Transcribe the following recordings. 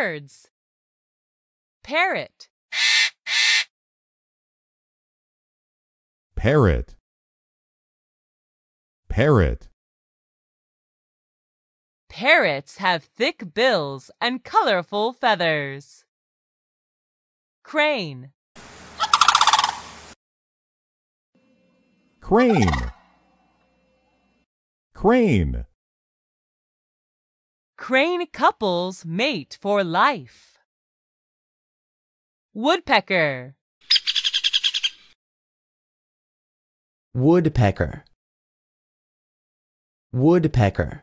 birds. Parrot. Parrot. Parrot. Parrots have thick bills and colorful feathers. Crane. Crane. Crane. Crane couples mate for life. Woodpecker. Woodpecker. Woodpecker.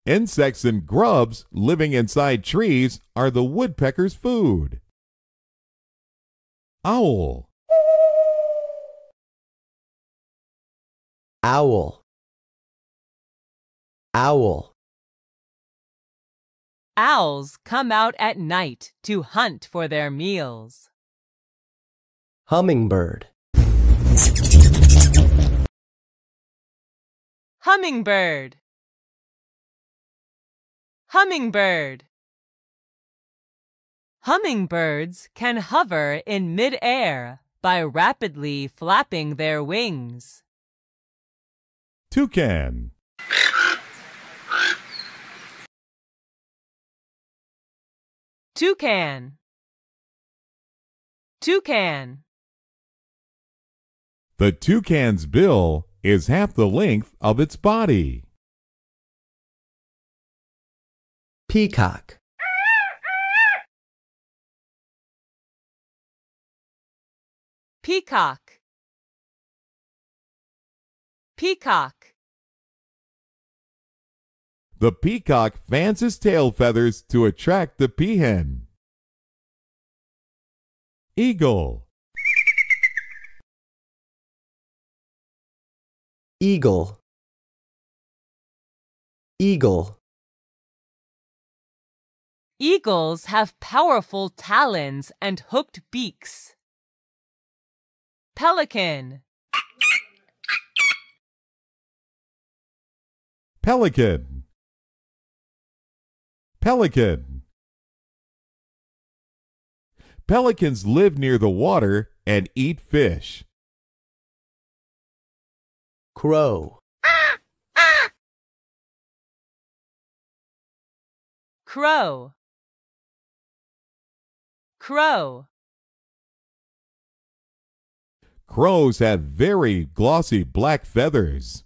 Insects and grubs living inside trees are the woodpecker's food. Owl. Owl. Owl. Owls come out at night to hunt for their meals. Hummingbird. Hummingbird. Hummingbird. Hummingbirds can hover in mid-air by rapidly flapping their wings. Toucan. Toucan. Toucan. The toucan's bill is half the length of its body. Peacock. Peacock. Peacock. The peacock fans his tail feathers to attract the peahen. Eagle. Eagle. Eagle. Eagles have powerful talons and hooked beaks. Pelican. Pelican. Pelican. Pelicans live near the water and eat fish. Crow. Crow. Crow. Crows have very glossy black feathers.